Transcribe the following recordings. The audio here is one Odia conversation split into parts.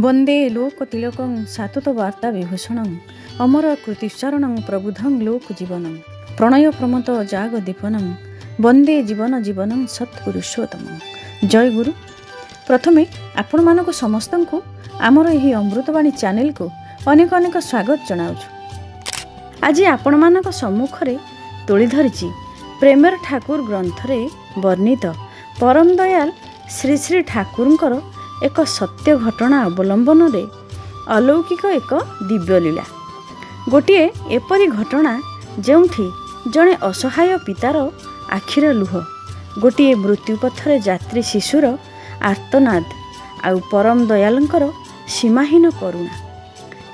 वंदे लोकतिलकं सातुतवार्ता विभूषणं अमर कृतिशरणं प्रबुद्धं लोकजीवनं प्रणय प्रमत जाग दीपनं वंदे जीवन जीवनं सत्पुरुषोत्तमं। जय गुरु। प्रथमे आपण मानक समस्त को आमर यही अमृतवाणी चैनल को अनेक अनेक स्वागत जनाऊँ। आज आपण मानक सम्मुखरे तोली धरिछि प्रेमर ठाकुर ग्रंथरे वर्णित परम दयाल श्री श्री ठाकुरंकर एक सत्य घटना अवलंबन रे अलौकिक एक दिव्य लीला। गोटे एपरी घटना जेउठी जड़े असहाय पितार आखिर लुह, गोटे मृत्युपथरे जात्री शिशुर आर्तनाद आउ परम दयालंकर सीमाहीन करुणा।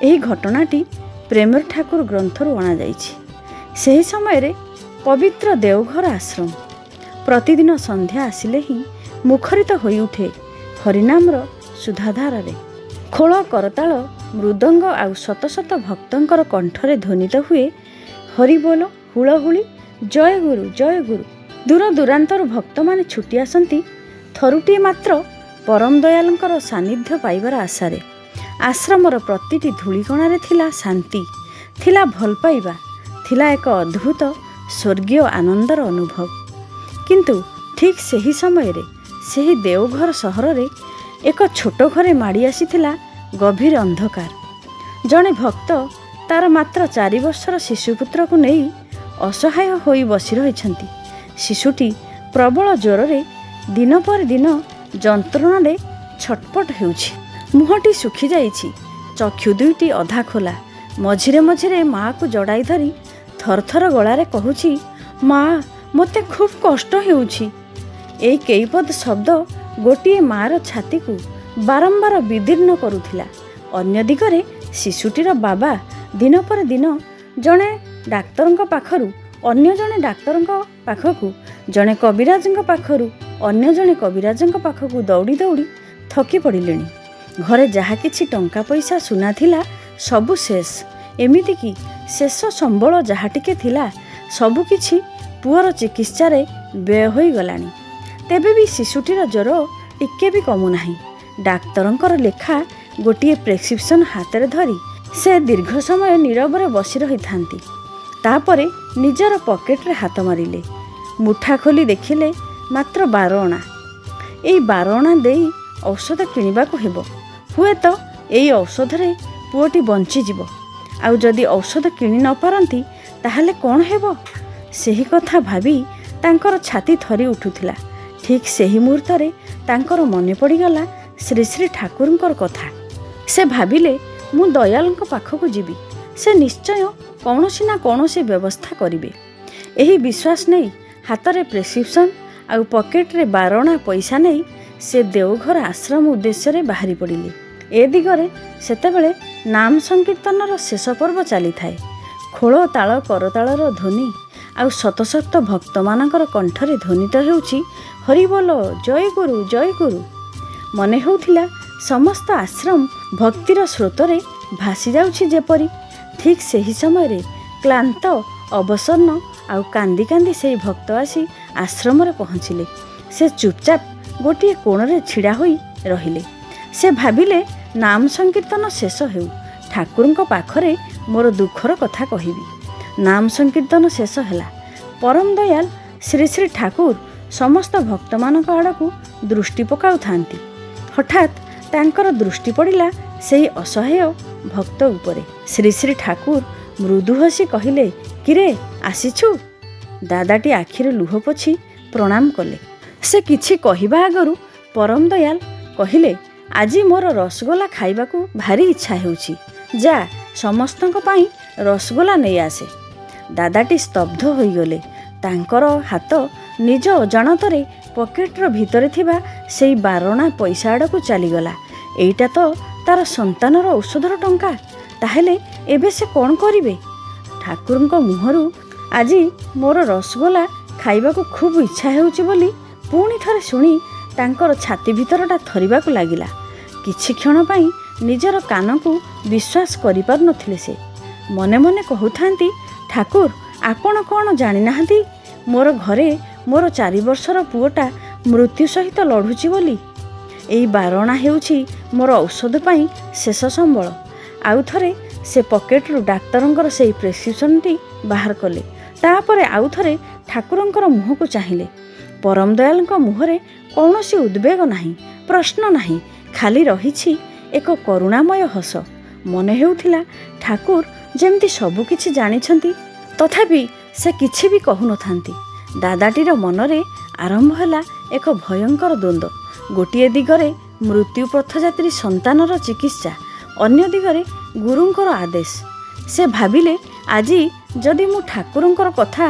यही घटनाटी प्रेमर ठाकुर ग्रंथरु अणा जाइछि। सेही समय रे पवित्र देवघर आश्रम प्रतिदिन संध्या आसिले ही मुखरित होई उठे हरिनामर सुधाधारे। खोल करताल मृदंग आउ शत शत भक्तंकर कंठरे ध्वनित हुए हरिबोल हुलहुली जय गुरु जय गुरु। दूर दूरांतर भक्त माने छुटी आसंती थरुटी मात्र परम दयालंकर सानिध्य पाइबार आशारे। आश्रमर प्रतिटी धूलिकणारे थिला शांति, थिला भल पाइबा, थिला एक अद्भुत स्वर्गीय आनंदर अनुभव। किंतु ठीक सही समय रे ସେହି ଦେଓଘର ସହରରେ ଏକ ଛୋଟ ଘରେ ମାଡ଼ି ଆସିଥିଲା ଗଭୀର ଅନ୍ଧକାର। ଜଣେ ଭକ୍ତ ତାର ମାତ୍ର 4 ବର୍ଷର ଶିଶୁପୁତ୍ରକୁ ନେଇ ଅସହାୟ ହୋଇ ବସି ରହିଛନ୍ତି। ଶିଶୁଟି ପ୍ରବଳ ଜ୍ୱରରେ ଦିନ ପରେ ଦିନ ଯନ୍ତ୍ରଣାରେ ଛଟପଟ ହେଉଛି। ମୁହଁଟି ଶୁଖି ଯାଇଛି, ଚକ୍ଷୁ ଦୁଇଟି ଅଧା ଖୋଲା। ମଝିରେ ମଝିରେ ମାଆକୁ ଜଡ଼ାଇ ଧରି ଥରଥର ଗଳାରେ କହୁଛି, ମା ମୋତେ ଖୁବ୍ କଷ୍ଟ ହେଉଛି। ଏଇ କେଇପଦ ଶବ୍ଦ ଗୋଟିଏ ମାର ଛାତିକୁ ବାରମ୍ବାର ବିଦୀର୍ଣ୍ଣ କରୁଥିଲା। ଅନ୍ୟ ଦିଗରେ ଶିଶୁଟିର ବାବା ଦିନ ପରେ ଦିନ ଜଣେ ଡାକ୍ତରଙ୍କ ପାଖରୁ ଅନ୍ୟ ଜଣେ ଡାକ୍ତରଙ୍କ ପାଖକୁ, ଜଣେ କବିରାଜଙ୍କ ପାଖରୁ ଅନ୍ୟ ଜଣେ କବିରାଜଙ୍କ ପାଖକୁ ଦୌଡ଼ି ଦୌଡ଼ି ଥକି ପଡ଼ିଲେଣି। ଘରେ ଯାହା କିଛି ଟଙ୍କା ପଇସା ସୁନା ଥିଲା ସବୁ ଶେଷ। ଏମିତିକି ଶେଷ ସମ୍ବଳ ଯାହା ଟିକେ ଥିଲା ସବୁକିଛି ପୁଅର ଚିକିତ୍ସାରେ ବ୍ୟୟ ହୋଇଗଲାଣି। ତେବେ ବି ଶିଶୁଟିର ଜ୍ୱର ଟିକେ ବି କମୁନାହିଁ। ଡାକ୍ତରଙ୍କର ଲେଖା ଗୋଟିଏ ପ୍ରେସ୍କ୍ରିପ୍ସନ୍ ହାତରେ ଧରି ସେ ଦୀର୍ଘ ସମୟ ନୀରବରେ ବସି ରହିଥାନ୍ତି। ତାପରେ ନିଜର ପକେଟରେ ହାତ ମାରିଲେ। ମୁଠା ଖୋଲି ଦେଖିଲେ ମାତ୍ର 12 ଅଣା। ଏଇ 12 ଅଣା ଦେଇ ଔଷଧ କିଣିବାକୁ ହେବ। ହୁଏତ ଏଇ ଔଷଧରେ ପୁଅଟି ବଞ୍ଚିଯିବ। ଆଉ ଯଦି ଔଷଧ କିଣି ନ ପାରନ୍ତି ତାହେଲେ କ'ଣ ହେବ? ସେହି କଥା ଭାବି ତାଙ୍କର ଛାତି ଥରି ଉଠୁଥିଲା। ଠିକ୍ ସେହି ମୁହୂର୍ତ୍ତରେ ତାଙ୍କର ମନେ ପଡ଼ିଗଲା ଶ୍ରୀ ଶ୍ରୀ ଠାକୁରଙ୍କର କଥା। ସେ ଭାବିଲେ, ମୁଁ ଦୟାଳଙ୍କ ପାଖକୁ ଯିବି, ସେ ନିଶ୍ଚୟ କୌଣସି ନା କୌଣସି ବ୍ୟବସ୍ଥା କରିବେ। ଏହି ବିଶ୍ୱାସ ନେଇ ହାତରେ ପ୍ରେସ୍କ୍ରିପ୍ସନ୍ ଆଉ ପକେଟରେ 12 ଅଣା ପଇସା ନେଇ ସେ ଦେଓଘର ଆଶ୍ରମ ଉଦ୍ଦେଶ୍ୟରେ ବାହାରି ପଡ଼ିଲେ। ଏ ଦିଗରେ ସେତେବେଳେ ନାମ ସଂକୀର୍ତ୍ତନର ଶେଷ ପର୍ବ ଚାଲିଥାଏ। ଖୋଳ ତାଳ କରତାଳର ଧ୍ୱନି ଆଉ ଶତ ଶତ ଭକ୍ତମାନଙ୍କର କଣ୍ଠରେ ଧ୍ୱନିତ ହେଉଛି ହରିବୋଲ ଜୟ ଗୁରୁ ଜୟ ଗୁରୁ। ମନେ ହେଉଥିଲା ସମସ୍ତ ଆଶ୍ରମ ଭକ୍ତିର ସ୍ରୋତରେ ଭାସି ଯାଉଛି ଯେପରି। ଠିକ୍ ସେହି ସମୟରେ କ୍ଳାନ୍ତ ଅବସନ୍ନ ଆଉ କାନ୍ଦି କାନ୍ଦି ସେହି ଭକ୍ତ ଆସି ଆଶ୍ରମରେ ପହଞ୍ଚିଲେ। ସେ ଚୁପଚାପ ଗୋଟିଏ କୋଣରେ ଛିଡ଼ା ହୋଇ ରହିଲେ। ସେ ଭାବିଲେ, ନାମ ସଂକୀର୍ତ୍ତନ ଶେଷ ହେଉ, ଠାକୁରଙ୍କ ପାଖରେ ମୋର ଦୁଃଖର କଥା କହିବି। ନାମ ସଂକୀର୍ତ୍ତନ ଶେଷ ହେଲା। ପରମ ଦୟାଲ ଶ୍ରୀ ଶ୍ରୀ ଠାକୁର ସମସ୍ତ ଭକ୍ତମାନଙ୍କ ଆଡ଼କୁ ଦୃଷ୍ଟି ପକାଉଥାନ୍ତି। ହଠାତ୍ ତାଙ୍କର ଦୃଷ୍ଟି ପଡ଼ିଲା ସେହି ଅସହାୟ ଭକ୍ତ ଉପରେ। ଶ୍ରୀ ଶ୍ରୀ ଠାକୁର ମୃଦୁ ହସି କହିଲେ, କିରେ ଆସିଛୁ? ଦାଦାଟି ଆଖିରେ ଲୁହ ପୋଛି ପ୍ରଣାମ କଲେ। ସେ କିଛି କହିବା ଆଗରୁ ପରମ ଦୟାଲ କହିଲେ, ଆଜି ମୋର ରସଗୋଲା ଖାଇବାକୁ ଭାରି ଇଚ୍ଛା ହେଉଛି, ଯା ସମସ୍ତଙ୍କ ପାଇଁ ରସଗୋଲା ନେଇ ଆସେ। ଦାଦାଟି ସ୍ତବ୍ଧ ହୋଇଗଲେ। ତାଙ୍କର ହାତ ନିଜ ଅଜାଣତରେ ପକେଟର ଭିତରେ ଥିବା ସେଇ 12 ଅଣା ପଇସା ଆଡ଼କୁ ଚାଲିଗଲା। ଏଇଟା ତ ତାର ସନ୍ତାନର ଔଷଧର ଟଙ୍କା। ତାହେଲେ ଏବେ ସେ କ'ଣ କରିବେ? ଠାକୁରଙ୍କ ମୁହଁରୁ ଆଜି ମୋର ରସଗୋଲା ଖାଇବାକୁ ଖୁବ୍ ଇଚ୍ଛା ହେଉଛି ବୋଲି ପୁଣି ଥରେ ଶୁଣି ତାଙ୍କର ଛାତି ଭିତରଟା ଥରିବାକୁ ଲାଗିଲା। କିଛି କ୍ଷଣ ପାଇଁ ନିଜର କାନକୁ ବିଶ୍ୱାସ କରିପାରୁନଥିଲେ। ସେ ମନେ ମନେ କହୁଥାନ୍ତି, ଠାକୁର ଆପଣ କ'ଣ ଜାଣିନାହାନ୍ତି ମୋର ଘରେ ମୋର 4 ବର୍ଷର ପୁଅଟା ମୃତ୍ୟୁ ସହିତ ଲଢ଼ୁଛି ବୋଲି? ଏଇ ବାରଣା ହେଉଛି ମୋର ଔଷଧ ପାଇଁ ଶେଷ ସମ୍ବଳ। ଆଉ ଥରେ ସେ ପକେଟରୁ ଡାକ୍ତରଙ୍କର ସେଇ ପ୍ରେସ୍କ୍ରିପ୍ସନଟି ବାହାର କଲେ। ତାପରେ ଆଉ ଥରେ ଠାକୁରଙ୍କର ମୁହଁକୁ ଚାହିଁଲେ। ପରମ ଦୟାଲଙ୍କ ମୁହଁରେ କୌଣସି ଉଦ୍ବେଗ ନାହିଁ, ପ୍ରଶ୍ନ ନାହିଁ, ଖାଲି ରହିଛି ଏକ କରୁଣାମୟ ହସ। ମନେ ହେଉଥିଲା ଠାକୁର ଯେମିତି ସବୁକିଛି ଜାଣିଛନ୍ତି, ତଥାପି ସେ କିଛି ବି କହୁନଥାନ୍ତି। ଦାଦାଟିର ମନରେ ଆରମ୍ଭ ହେଲା ଏକ ଭୟଙ୍କର ଦ୍ୱନ୍ଦ୍ୱ। ଗୋଟିଏ ଦିଗରେ ମୃତ୍ୟୁ ପଥଯାତ୍ରୀ ସନ୍ତାନର ଚିକିତ୍ସା, ଅନ୍ୟ ଦିଗରେ ଗୁରୁଙ୍କର ଆଦେଶ। ସେ ଭାବିଲେ ଆଜି ଯଦି ମୁଁ ଠାକୁରଙ୍କର କଥା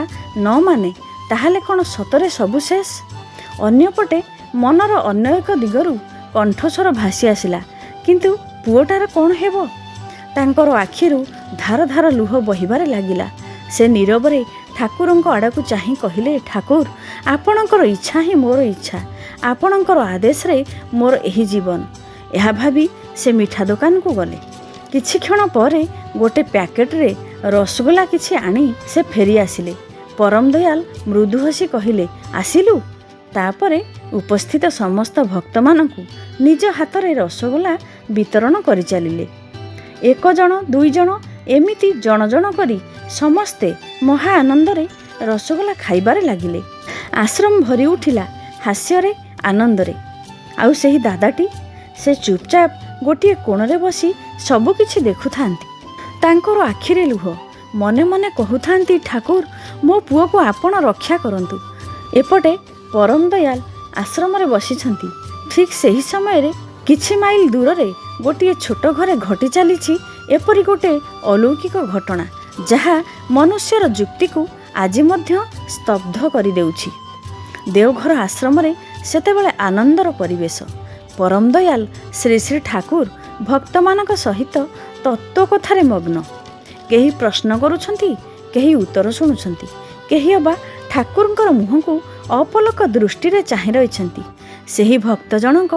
ନ ମାନେ ତାହେଲେ କ'ଣ ସତରେ ସବୁ ଶେଷ? ଅନ୍ୟପଟେ ମନର ଅନ୍ୟ ଏକ ଦିଗରୁ କଣ୍ଠସ୍ୱର ଭାସି ଆସିଲା, କିନ୍ତୁ ପୁଅଟାର କ'ଣ ହେବ? ତାଙ୍କର ଆଖିରୁ ଧାର ଧାର ଲୁହ ବହିବାରେ ଲାଗିଲା। ସେ ନୀରବରେ ଠାକୁରଙ୍କ ଆଡ଼କୁ ଚାହିଁ କହିଲେ, ଠାକୁର, ଆପଣଙ୍କର ଇଚ୍ଛା ହିଁ ମୋର ଇଚ୍ଛା, ଆପଣଙ୍କର ଆଦେଶରେ ମୋର ଏହି ଜୀବନ। ଏହା ଭାବି ସେ ମିଠା ଦୋକାନକୁ ଗଲେ। କିଛି କ୍ଷଣ ପରେ ଗୋଟେ ପ୍ୟାକେଟରେ ରସଗୋଲା କିଛି ଆଣି ସେ ଫେରି ଆସିଲେ। ପରମ ଦୟାଲ ମୃଦୁ ହସି କହିଲେ, ଆସିଲୁ? ତାପରେ ଉପସ୍ଥିତ ସମସ୍ତ ଭକ୍ତମାନଙ୍କୁ ନିଜ ହାତରେ ରସଗୋଲା ବିତରଣ କରିଚାଲିଲେ। 1 ଜଣ 2 ଜଣ ଏମିତି ଜଣ ଜଣ କରି ସମସ୍ତେ ମହା ଆନନ୍ଦରେ ରସଗୋଲା ଖାଇବାରେ ଲାଗିଲେ। ଆଶ୍ରମ ଭରି ଉଠିଲା ହାସ୍ୟରେ, ଆନନ୍ଦରେ। ଆଉ ସେହି ଦାଦାଟି, ସେ ଚୁପଚାପ ଗୋଟିଏ କୋଣରେ ବସି ସବୁକିଛି ଦେଖୁଥାନ୍ତି। ତାଙ୍କର ଆଖିରେ ଲୁହ, ମନେ ମନେ କହୁଥାନ୍ତି, ଠାକୁର, ମୋ ପୁଅକୁ ଆପଣ ରକ୍ଷା କରନ୍ତୁ। ଏପଟେ ପରମ ଦୟାଲ ଆଶ୍ରମରେ ବସିଛନ୍ତି। ଠିକ୍ ସେହି ସମୟରେ କିଛି ମାଇଲ ଦୂରରେ ଗୋଟିଏ ଛୋଟ ଘରେ ଘଟି ଚାଲିଛି ଏପରି ଗୋଟେ ଅଲୌକିକ ଘଟଣା, ଯାହା ମନୁଷ୍ୟର ଯୁକ୍ତିକୁ ଆଜି ମଧ୍ୟ ସ୍ତବ୍ଧ କରିଦେଉଛି। ଦେଓଘର ଆଶ୍ରମରେ ସେତେବେଳେ ଆନନ୍ଦର ପରିବେଶ। ପରମ ଦୟାଲ ଶ୍ରୀ ଶ୍ରୀ ଠାକୁର ଭକ୍ତମାନଙ୍କ ସହିତ ତତ୍ତ୍ୱ କଥାରେ ମଗ୍ନ। କେହି ପ୍ରଶ୍ନ କରୁଛନ୍ତି, କେହି ଉତ୍ତର ଶୁଣୁଛନ୍ତି, କେହି ଅବା ଠାକୁରଙ୍କର ମୁହଁକୁ ଅପଲକ ଦୃଷ୍ଟିରେ ଚାହିଁ ରହିଛନ୍ତି। ସେହି ଭକ୍ତ ଜଣଙ୍କ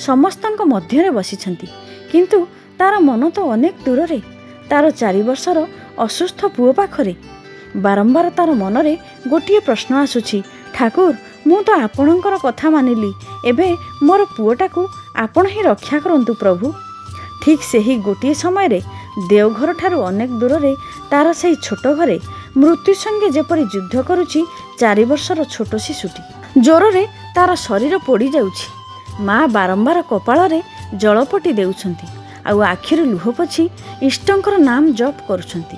ସମସ୍ତଙ୍କ ମଧ୍ୟରେ ବସିଛନ୍ତି, କିନ୍ତୁ ତାର ମନ ତ ଅନେକ ଦୂରରେ, ତାର 4 ବର୍ଷର ଅସୁସ୍ଥ ପୁଅ ପାଖରେ। ବାରମ୍ବାର ତାର ମନରେ ଗୋଟିଏ ପ୍ରଶ୍ନ ଆସୁଛି, ଠାକୁର, ମୁଁ ତ ଆପଣଙ୍କର କଥା ମାନିଲି, ଏବେ ମୋର ପୁଅଟାକୁ ଆପଣ ହିଁ ରକ୍ଷା କରନ୍ତୁ ପ୍ରଭୁ। ଠିକ୍ ସେହି ଗୋଟିଏ ସମୟରେ ଦେଓଘରଠାରୁ ଅନେକ ଦୂରରେ ତାର ସେହି ଛୋଟ ଘରେ ମୃତ୍ୟୁ ସଙ୍ଗେ ଯେପରି ଯୁଦ୍ଧ କରୁଛି 4 ବର୍ଷର ଛୋଟ ଶିଶୁଟି। ଜ୍ୱରରେ ତାର ଶରୀର ପୋଡ଼ି ଯାଉଛି। ମା ବାରମ୍ବାର କପାଳରେ ଜଳପଟି ଦେଉଛନ୍ତି, ଆଉ ଆଖିରୁ ଲୁହ ପୋଛି ଇଷ୍ଟଙ୍କର ନାମ ଜପ କରୁଛନ୍ତି।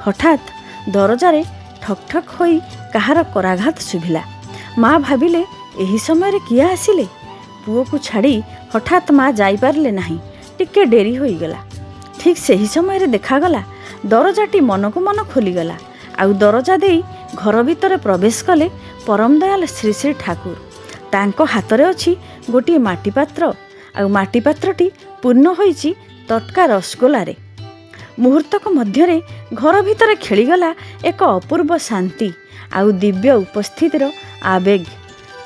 ହଠାତ୍ ଦରଜାରେ ଠକ୍ ଠକ୍ ହୋଇ କାହାର କରାଘାତ ଶୁଭିଲା। ମା ଭାବିଲେ, ଏହି ସମୟରେ କିଏ ଆସିଲେ? ପୁଅକୁ ଛାଡ଼ି ହଠାତ୍ ମା ଯାଇପାରିଲେ ନାହିଁ। ଟିକେ ଡେରି ହୋଇଗଲା। ଠିକ୍ ସେହି ସମୟରେ ଦେଖାଗଲା ଦରଜାଟି ମନକୁ ମନ ଖୋଲିଗଲା, ଆଉ ଦରଜା ଦେଇ ଘର ଭିତରେ ପ୍ରବେଶ କଲେ ପରମ ଦୟାଲ ଶ୍ରୀ ଶ୍ରୀ ଠାକୁର। ତାଙ୍କ ହାତରେ ଅଛି ଗୋଟିଏ ମାଟି ପାତ୍ର, ଆଉ ମାଟି ପାତ୍ରଟି ପୂର୍ଣ୍ଣ ହୋଇଛି ତଟକା ରସଗୋଲାରେ। ମୁହୂର୍ତ୍ତକ ମଧ୍ୟରେ ଘର ଭିତରେ ଖେଳିଗଲା ଏକ ଅପୂର୍ବ ଶାନ୍ତି ଆଉ ଦିବ୍ୟ ଉପସ୍ଥିତିର ଆବେଗ।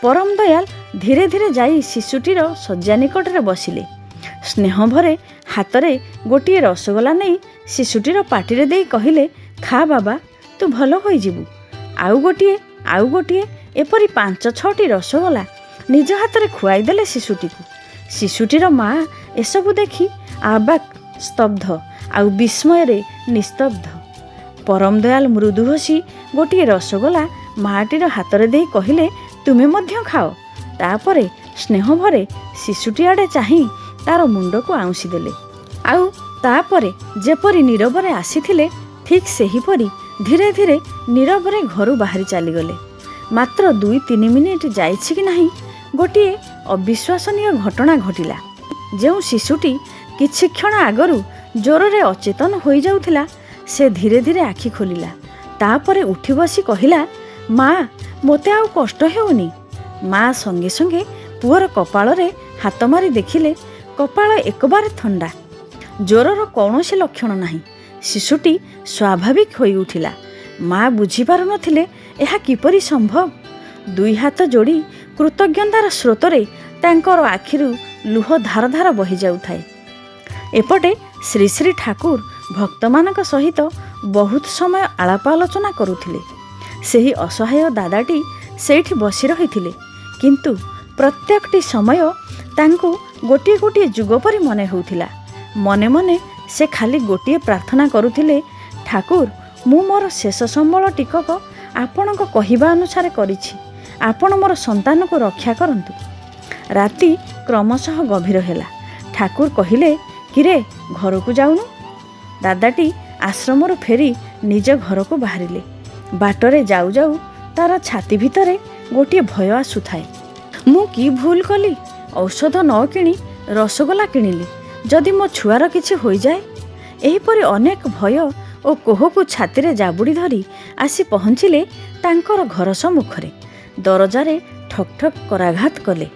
ପରମ ଦୟାଲ ଧୀରେ ଧୀରେ ଯାଇ ଶିଶୁଟିର ଶଯ୍ୟା ନିକଟରେ ବସିଲେ। ସ୍ନେହ ଭରେ ହାତରେ ଗୋଟିଏ ରସଗୋଲା ନେଇ ଶିଶୁଟିର ପାଟିରେ ଦେଇ କହିଲେ, ଖା ବାବା, ତୁ ଭଲ ହୋଇଯିବୁ। ଆଉ ଗୋଟିଏ ଏପରି 5-6ଟି ରସଗୋଲା ନିଜ ହାତରେ ଖୁଆଇଦେଲେ ଶିଶୁଟିକୁ। ଶିଶୁଟିର ମା ଏସବୁ ଦେଖି ଆବାକ୍, ସ୍ତବ୍ଧ ଆଉ ବିସ୍ମୟରେ ନିସ୍ତବ୍ଧ। ପରମ ଦୟାଲ ମୃଦୁ ହସି ଗୋଟିଏ ରସଗୋଲା ମାଟିର ହାତରେ ଦେଇ କହିଲେ, ତୁମେ ମଧ୍ୟ ଖାଅ। ତାପରେ ସ୍ନେହ ଭରେ ଶିଶୁଟି ଆଡ଼େ ଚାହିଁ ତାର ମୁଣ୍ଡକୁ ଆଉଁସି ଦେଲେ। ଆଉ ତାପରେ ଯେପରି ନୀରବରେ ଆସିଥିଲେ, ଠିକ୍ ସେହିପରି ଧୀରେ ଧୀରେ ନୀରବରେ ଘରୁ ବାହାରି ଚାଲିଗଲେ। ମାତ୍ର 2-3 ମିନିଟ୍ ଯାଇଛି କି ନାହିଁ, ଗୋଟିଏ ଅବିଶ୍ୱାସନୀୟ ଘଟଣା ଘଟିଲା। ଯେଉଁ ଶିଶୁଟି କିଛି କ୍ଷଣ ଆଗରୁ ଜ୍ୱରରେ ଅଚେତନ ହୋଇଯାଉଥିଲା, ସେ ଧୀରେ ଧୀରେ ଆଖି ଖୋଲିଲା। ତାପରେ ଉଠି ବସି କହିଲା, ମା, ମୋତେ ଆଉ କଷ୍ଟ ହେଉନି। ମା ସଙ୍ଗେ ସଙ୍ଗେ ପୁଅର କପାଳରେ ହାତ ମାରି ଦେଖିଲେ, କପାଳ ଏକବାରେ ଥଣ୍ଡା, ଜ୍ୱରର କୌଣସି ଲକ୍ଷଣ ନାହିଁ। ଶିଶୁଟି ସ୍ୱାଭାବିକ ହୋଇ ଉଠିଲା। ମା ବୁଝିପାରୁନଥିଲେ ଏହା କିପରି ସମ୍ଭବ। 2 ହାତ ଯୋଡ଼ି କୃତଜ୍ଞତାର ସ୍ରୋତରେ ତାଙ୍କର ଆଖିରୁ ଲୁହ ଧାର ଧାର ବହିଯାଉଥାଏ। ଏପଟେ ଶ୍ରୀ ଶ୍ରୀ ଠାକୁର ଭକ୍ତମାନଙ୍କ ସହିତ ବହୁତ ସମୟ ଆଳାପ ଆଲୋଚନା କରୁଥିଲେ। ସେହି ଅସହାୟ ଦାଦାଟି ସେଇଠି ବସି ରହିଥିଲେ, କିନ୍ତୁ ପ୍ରତ୍ୟେକଟି ସମୟ ତାଙ୍କୁ ଗୋଟିଏ ଗୋଟିଏ ଯୁଗ ପରି ମନେ ହେଉଥିଲା। ମନେ ମନେ ସେ ଖାଲି ଗୋଟିଏ ପ୍ରାର୍ଥନା କରୁଥିଲେ, ଠାକୁର, ମୁଁ ମୋର ଶେଷ ସମ୍ବଳ ଟିକକ ଆପଣଙ୍କ କହିବା ଅନୁସାରେ କରିଛି। ଆପଣ ମୋର ସନ୍ତାନକୁ ରକ୍ଷା କରନ୍ତୁ। ରାତି କ୍ରମଶଃ ଗଭୀର ହେଲା। ଠାକୁର କହିଲେ, କିରେ ଘରକୁ ଯାଉନୁ? ଦାଦାଟି ଆଶ୍ରମରୁ ଫେରି ନିଜ ଘରକୁ ବାହାରିଲେ। ବାଟରେ ଯାଉ ଯାଉ ତାର ଛାତି ଭିତରେ ଗୋଟିଏ ଭୟ ଆସୁଥାଏ। ମୁଁ କି ଭୁଲ କଲି? ଔଷଧ ନ କିଣି ରସଗୋଲା କିଣିଲି। ଯଦି ମୋ ଛୁଆର କିଛି ହୋଇଯାଏ? ଏହିପରି ଅନେକ ଭୟ ଓ କୋହକୁ ଛାତିରେ ଜାବୁଡ଼ି ଧରି ଆସି ପହଞ୍ଚିଲେ ତାଙ୍କର ଘର ସମ୍ମୁଖରେ। ଦରଜାରେ ଠକ୍ ଠକ୍ କରାଘାତ କଲେ।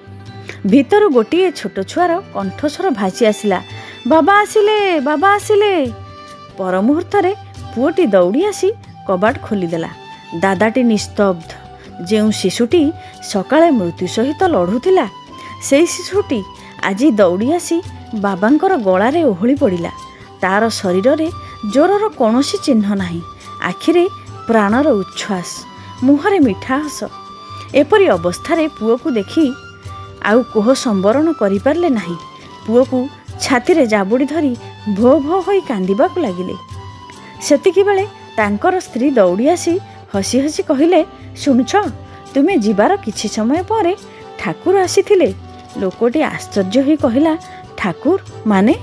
ଭିତରୁ ଗୋଟିଏ ଛୋଟ ଛୁଆର କଣ୍ଠସ୍ୱର ଭାସି ଆସିଲା, ବାବା ଆସିଲେ, ବାବା ଆସିଲେ। ପର ମୁହୂର୍ତ୍ତରେ ପୁଅଟି ଦୌଡ଼ି ଆସି କବାଟ ଖୋଲିଦେଲା। ଦାଦାଟି ନିସ୍ତବ୍ଧ। ଯେଉଁ ଶିଶୁଟି ସକାଳେ ମୃତ୍ୟୁ ସହିତ ଲଢ଼ୁଥିଲା, ସେହି ଶିଶୁଟି ଆଜି ଦୌଡ଼ି ଆସି ବାବାଙ୍କର ଗଳାରେ ଓହଳି ପଡ଼ିଲା। ତାର ଶରୀରରେ ଜ୍ୱରର କୌଣସି ଚିହ୍ନ ନାହିଁ। ଆଖିରେ ପ୍ରାଣର ଉଚ୍ଛ୍ୱାସ, ମୁହଁରେ ମିଠା ହସ। ଏପରି ଅବସ୍ଥାରେ ପୁଅକୁ ଦେଖି ଆଉ କୋହ ସମ୍ବରଣ କରିପାରିଲେ ନାହିଁ। ପୁଅକୁ ଛାତିରେ ଜାବୁଡ଼ି ଧରି ଭୋ ଭୋ ହୋଇ କାନ୍ଦିବାକୁ ଲାଗିଲେ। ସେତିକିବେଳେ ତାଙ୍କର ସ୍ତ୍ରୀ ଦୌଡ଼ି ଆସି ହସି ହସି କହିଲେ, ଶୁଣୁଛ, ତୁମେ ଯିବାର କିଛି ସମୟ ପରେ ଠାକୁର ଆସିଥିଲେ। ଲୋକଟି ଆଶ୍ଚର୍ଯ୍ୟ ହୋଇ କହିଲା, ଠାକୁର ମାନେ?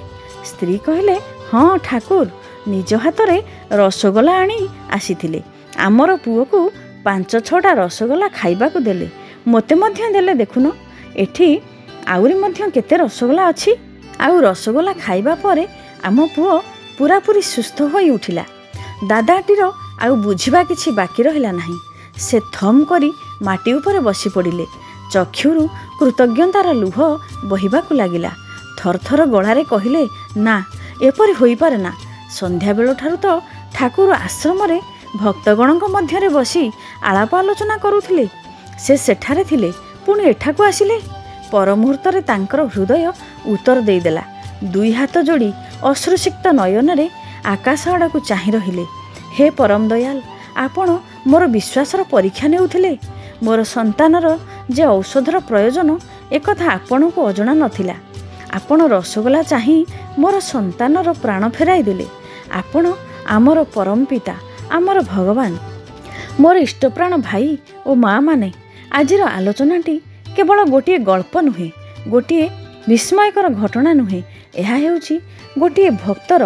ସ୍ତ୍ରୀ କହିଲେ, ହଁ ଠାକୁର ନିଜ ହାତରେ ରସଗୋଲା ଆଣି ଆସିଥିଲେ। ଆମର ପୁଅକୁ 5-6ଟା ରସଗୋଲା ଖାଇବାକୁ ଦେଲେ। ମୋତେ ମଧ୍ୟ ଦେଲେ। ଦେଖୁନ, ଏଠି ଆହୁରି ମଧ୍ୟ କେତେ ରସଗୋଲା ଅଛି। ଆଉ ରସଗୋଲା ଖାଇବା ପରେ ଆମ ପୁଅ ପୁରାପୁରି ସୁସ୍ଥ ହୋଇ ଉଠିଲା। ଦାଦାଟିର ଆଉ ବୁଝିବା କିଛି ବାକି ରହିଲା ନାହିଁ। ସେ ଥମ୍ କରି ମାଟି ଉପରେ ବସି ପଡ଼ିଲେ। ଚକ୍ଷୁରୁ କୃତଜ୍ଞତାର ଲୁହ ବହିବାକୁ ଲାଗିଲା। ଥରଥର ଗଳାରେ କହିଲେ, ନା, ଏପରି ହୋଇପାରେ ନା। ସନ୍ଧ୍ୟାବେଳଠାରୁ ତ ଠାକୁର ଆଶ୍ରମରେ ଭକ୍ତଗଣଙ୍କ ମଧ୍ୟରେ ବସି ଆଳାପ ଆଲୋଚନା କରୁଥିଲେ। ସେ ସେଠାରେ ଥିଲେ, ପୁଣି ଏଠାକୁ ଆସିଲେ। ପର ମୁହୂର୍ତ୍ତରେ ତାଙ୍କର ହୃଦୟ ଉତ୍ତର ଦେଇଦେଲା। ଦୁଇ ହାତ ଯୋଡ଼ି ଅଶ୍ରୁସିକ୍ତ ନୟନରେ ଆକାଶ ଆଡ଼କୁ ଚାହିଁ ରହିଲେ। ହେ ପରମ ଦୟାଲ, ଆପଣ ମୋର ବିଶ୍ୱାସର ପରୀକ୍ଷା ନେଉଥିଲେ। ମୋର ସନ୍ତାନର ଯେ ଔଷଧର ପ୍ରୟୋଜନ, ଏକଥା ଆପଣଙ୍କୁ ଅଜଣା ନଥିଲା। ଆପଣ ରସଗୋଲା ଚାହିଁ ମୋର ସନ୍ତାନର ପ୍ରାଣ ଫେରାଇ ଦେଲେ। ଆପଣ ଆମର ପରମ ପିତା, ଆମର ଭଗବାନ। ମୋର ଇଷ୍ଟପ୍ରାଣ ଭାଇ ଓ ମା ମାନେ, ଆଜିର ଆଲୋଚନାଟି କେବଳ ଗୋଟିଏ ଗଳ୍ପ ନୁହେଁ, ଗୋଟିଏ ବିସ୍ମୟକର ଘଟଣା ନୁହେଁ। ଏହା ହେଉଛି ଗୋଟିଏ ଭକ୍ତର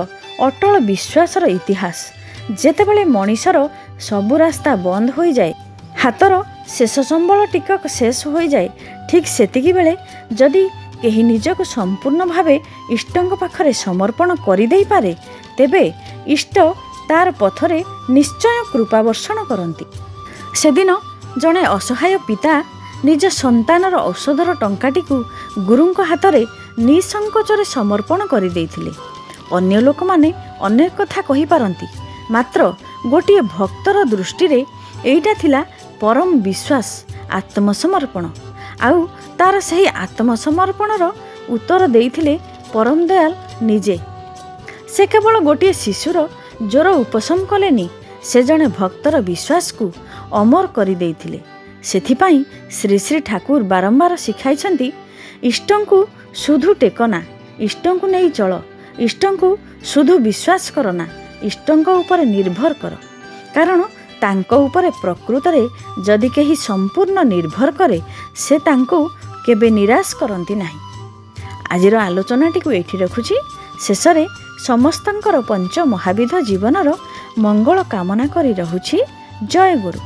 ଅଟଳ ବିଶ୍ୱାସର ଇତିହାସ। ଯେତେବେଳେ ମଣିଷର ସବୁ ରାସ୍ତା ବନ୍ଦ ହୋଇଯାଏ, ହାତର ଶେଷ ସମ୍ବଳ ଟିକକ ଶେଷ ହୋଇଯାଏ, ଠିକ୍ ସେତିକିବେଳେ ଯଦି କେହି ନିଜକୁ ସମ୍ପୂର୍ଣ୍ଣ ଭାବେ ଇଷ୍ଟଙ୍କ ପାଖରେ ସମର୍ପଣ କରିଦେଇପାରେ, ତେବେ ଇଷ୍ଟ ତାର ପଥରେ ନିଶ୍ଚୟ କୃପା ବର୍ଷଣ କରନ୍ତି। ସେଦିନ ଜଣେ ଅସହାୟ ପିତା ନିଜ ସନ୍ତାନର ଔଷଧର ଟଙ୍କାଟିକୁ ଗୁରୁଙ୍କ ହାତରେ ନିସଙ୍କୋଚରେ ସମର୍ପଣ କରିଦେଇଥିଲେ। ଅନ୍ୟ ଲୋକମାନେ ଅନେକ କଥା କହିପାରନ୍ତି, ମାତ୍ର ଗୋଟିଏ ଭକ୍ତର ଦୃଷ୍ଟିରେ ଏଇଟା ଥିଲା ପରମ ବିଶ୍ୱାସ, ଆତ୍ମସମର୍ପଣ। ଆଉ ତାର ସେହି ଆତ୍ମସମର୍ପଣର ଉତ୍ତର ଦେଇଥିଲେ ପରମ ଦୟାଲ ନିଜେ। ସେ କେବଳ ଗୋଟିଏ ଶିଶୁର ଜ୍ୱର ଉପଶମ କଲେନି, ସେ ଜଣେ ଭକ୍ତର ବିଶ୍ୱାସକୁ ଅମର କରିଦେଇଥିଲେ। ସେଥିପାଇଁ ଶ୍ରୀ ଶ୍ରୀ ଠାକୁର ବାରମ୍ବାର ଶିଖାଇଛନ୍ତି, ଇଷ୍ଟଙ୍କୁ ଶୁଧୁ ଟେକନା, ଇଷ୍ଟଙ୍କୁ ନେଇ ଚଳ। ଇଷ୍ଟଙ୍କୁ ଶୁଧୁ ବିଶ୍ୱାସ କର ନା, ଇଷ୍ଟଙ୍କ ଉପରେ ନିର୍ଭର କର। କାରଣ ତାଙ୍କ ଉପରେ ପ୍ରକୃତରେ ଯଦି କେହି ସମ୍ପୂର୍ଣ୍ଣ ନିର୍ଭର କରେ, ସେ ତାଙ୍କୁ କେବେ ନିରାଶ କରନ୍ତି ନାହିଁ। ଆଜିର ଆଲୋଚନାଟିକୁ ଏଇଠି ରଖୁଛି। ଶେଷରେ ସମସ୍ତଙ୍କର ପଞ୍ଚ ମହାବିଧ ଜୀବନର ମଙ୍ଗଳ କାମନା କରି ରହୁଛି। ଜୟ ଗୁରୁ।